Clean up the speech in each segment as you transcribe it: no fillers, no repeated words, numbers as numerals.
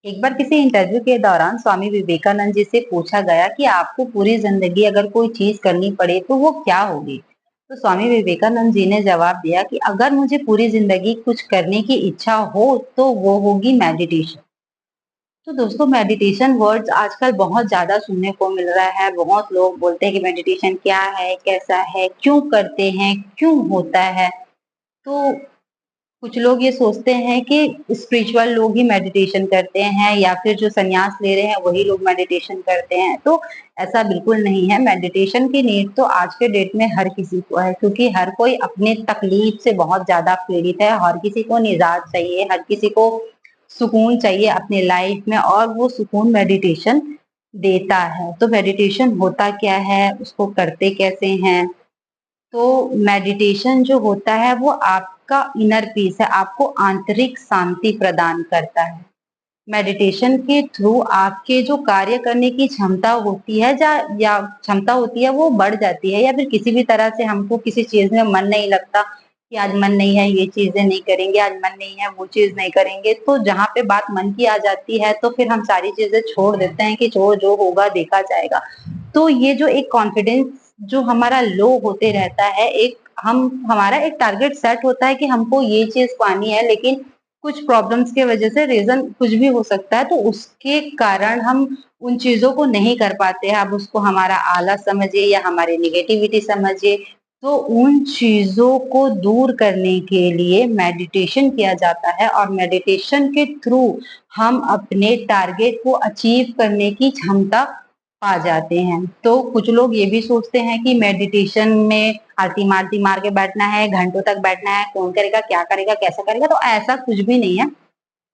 एक बार किसी इंटरव्यू के दौरान स्वामी विवेकानंद जी से पूछा गया कि आपको पूरी जिंदगी अगर कोई चीज करनी पड़े तो वो क्या होगी। तो स्वामी विवेकानंद जी ने जवाब दिया कि अगर मुझे पूरी जिंदगी कुछ करने की इच्छा हो तो वो होगी मेडिटेशन। तो दोस्तों, मेडिटेशन वर्ड्स आजकल बहुत ज्यादा सुनने को मिल रहा है। बहुत लोग बोलते हैं कि मेडिटेशन क्या है, कैसा है, क्यों करते हैं, क्यों होता है। तो कुछ लोग ये सोचते हैं कि स्पिरिचुअल लोग ही मेडिटेशन करते हैं या फिर जो संन्यास ले रहे हैं वही लोग मेडिटेशन करते हैं। तो ऐसा बिल्कुल नहीं है। मेडिटेशन की नीड तो आज के डेट में हर किसी को है, क्योंकि हर कोई अपने तकलीफ से बहुत ज्यादा पीड़ित है। हर किसी को निजात चाहिए, हर किसी को सुकून चाहिए अपने लाइफ में, और वो सुकून मेडिटेशन देता है। तो मेडिटेशन होता क्या है, उसको करते कैसे हैं। तो मेडिटेशन जो होता है वो आपका इनर पीस है, आपको आंतरिक शांति प्रदान करता है। मेडिटेशन के थ्रू आपके जो कार्य करने की क्षमता होती है या क्षमता होती है वो बढ़ जाती है। या फिर किसी भी तरह से हमको किसी चीज में मन नहीं लगता कि आज मन नहीं है, ये चीजें नहीं करेंगे, आज मन नहीं है, वो चीज नहीं करेंगे, तो जहाँ पे बात मन की आ जाती है तो फिर हम सारी चीजें छोड़ देते हैं कि जो जो होगा देखा जाएगा। तो ये जो एक कॉन्फिडेंस जो हमारा लो होते रहता है, एक हम हमारा एक टारगेट सेट होता है कि हमको ये चीज पानी है, लेकिन कुछ प्रॉब्लम्स के वजह से, रीजन कुछ भी हो सकता है, तो उसके कारण हम उन चीजों को नहीं कर पाते हैं। अब उसको हमारा आलस समझिए या हमारी निगेटिविटी समझिए। तो उन चीजों को दूर करने के लिए मेडिटेशन किया जाता है, और मेडिटेशन के थ्रू हम अपने टारगेट को अचीव करने की क्षमता पा जाते हैं। तो कुछ लोग ये भी सोचते हैं कि मेडिटेशन में आरती मार के बैठना है, घंटों तक बैठना है, कौन करेगा, क्या करेगा, कैसा करेगा। तो ऐसा कुछ भी नहीं है।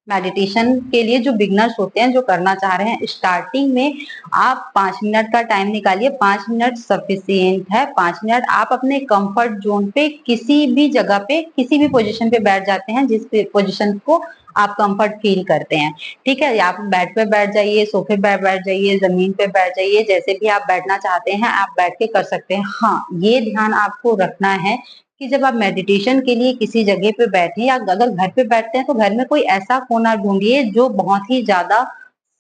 मेडिटेशन के लिए जो बिगनर्स होते हैं, जो करना चाह रहे हैं, स्टार्टिंग में आप 5 मिनट का टाइम निकालिए। 5 मिनट सफिशियंट है। 5 मिनट आप अपने कंफर्ट जोन पे किसी भी जगह पे किसी भी पोजीशन पे बैठ जाते हैं, जिस पोजीशन को आप कंफर्ट फील करते हैं। ठीक है, आप बेड पे बैठ जाइए, सोफे पे बैठ जाइए, जमीन पे बैठ जाइए, जैसे भी आप बैठना चाहते हैं आप बैठ के कर सकते हैं। हाँ, ये ध्यान आपको रखना है कि जब आप मेडिटेशन के लिए किसी जगह पे बैठे या अगर घर पे बैठते हैं तो घर में कोई ऐसा कोना ढूंढिए जो बहुत ही ज्यादा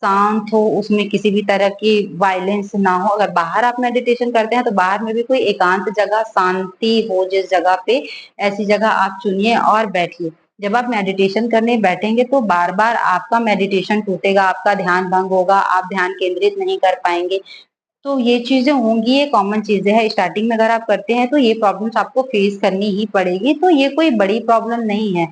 शांत हो, उसमें किसी भी तरह की वायलेंस ना हो। अगर बाहर आप मेडिटेशन करते हैं तो बाहर में भी कोई एकांत जगह, शांति हो जिस जगह पे, ऐसी जगह आप चुनिए और बैठिए। जब आप मेडिटेशन करने बैठेंगे तो बार बार आपका मेडिटेशन टूटेगा, आपका ध्यान भंग होगा, आप ध्यान केंद्रित नहीं कर पाएंगे। तो ये चीजें होंगी, ये कॉमन चीजें हैं। स्टार्टिंग में अगर आप करते हैं तो ये प्रॉब्लम्स आपको फेस करनी ही पड़ेगी। तो ये कोई बड़ी प्रॉब्लम नहीं है।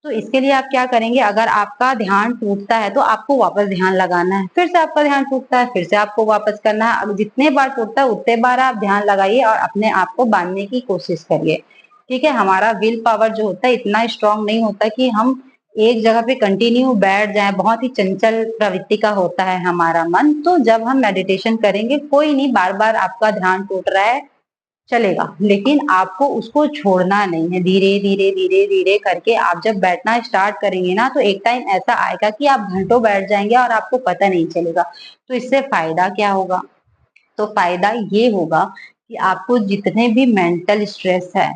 तो इसके लिए आप क्या करेंगे, अगर आपका ध्यान टूटता है तो आपको वापस ध्यान लगाना है। फिर से आपका ध्यान टूटता है, फिर से आपको वापस करना है। अब जितने बार टूटता है उतने बार आप ध्यान लगाइए और अपने आप को बांधने की कोशिश करिए। ठीक है, हमारा विल पावर जो होता है इतना स्ट्रांग नहीं होता कि हम एक जगह पे कंटिन्यू बैठ जाए। बहुत ही चंचल प्रवृत्ति का होता है हमारा मन। तो जब हम मेडिटेशन करेंगे, कोई नहीं, बार बार आपका ध्यान टूट रहा है, चलेगा, लेकिन आपको उसको छोड़ना नहीं है। धीरे धीरे धीरे धीरे करके आप जब बैठना स्टार्ट करेंगे ना, तो एक टाइम ऐसा आएगा कि आप घंटों बैठ जाएंगे और आपको पता नहीं चलेगा। तो इससे फायदा क्या होगा? तो फायदा ये होगा कि आपको जितने भी मेंटल स्ट्रेस है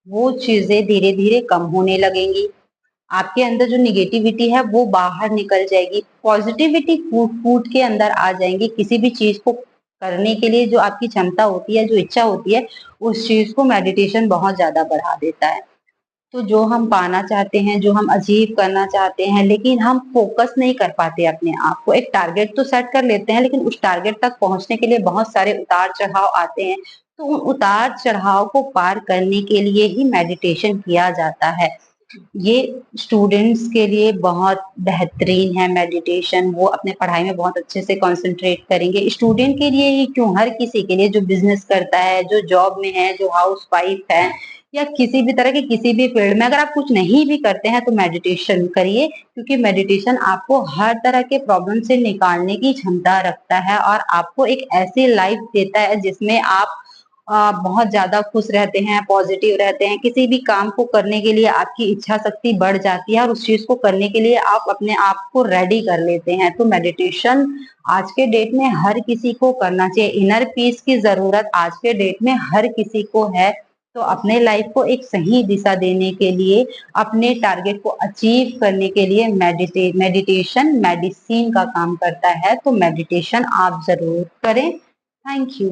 वो चीजें धीरे धीरे कम होने लगेंगी। आपके अंदर जो निगेटिविटी है वो बाहर निकल जाएगी, पॉजिटिविटी फूट फूट के अंदर आ जाएंगी। किसी भी चीज को करने के लिए जो आपकी क्षमता होती है, जो इच्छा होती है, उस चीज को मेडिटेशन बहुत ज्यादा बढ़ा देता है। तो जो हम पाना चाहते हैं, जो हम अचीव करना चाहते हैं, लेकिन हम फोकस नहीं कर पाते अपने आप को। एक टारगेट तो सेट कर लेते हैं, लेकिन उस टारगेट तक पहुंचने के लिए बहुत सारे उतार चढ़ाव आते हैं। तो उन उतार चढ़ाव को पार करने के लिए ही मेडिटेशन किया जाता है। ये स्टूडेंट्स के लिए बहुत बेहतरीन है मेडिटेशन। वो अपने पढ़ाई में बहुत अच्छे से कंसंट्रेट करेंगे। स्टूडेंट के लिए ही क्यों, हर किसी के लिए, जो बिजनेस करता है, जो जॉब में है, जो हाउस वाइफ है, या किसी भी तरह के किसी भी फील्ड में अगर आप कुछ नहीं भी करते हैं तो मेडिटेशन करिए। क्योंकि मेडिटेशन आपको हर तरह के प्रॉब्लम से निकालने की क्षमता रखता है और आपको एक ऐसी लाइफ देता है जिसमें आप बहुत ज्यादा खुश रहते हैं, पॉजिटिव रहते हैं। किसी भी काम को करने के लिए आपकी इच्छा शक्ति बढ़ जाती है और उस चीज को करने के लिए आप अपने आप को रेडी कर लेते हैं। तो मेडिटेशन आज के डेट में हर किसी को करना चाहिए। इनर पीस की जरूरत आज के डेट में हर किसी को है। तो अपने लाइफ को एक सही दिशा देने के लिए, अपने टारगेट को अचीव करने के लिए मेडिटेशन मेडिसिन का काम करता है। तो मेडिटेशन आप जरूर करें। Thank you.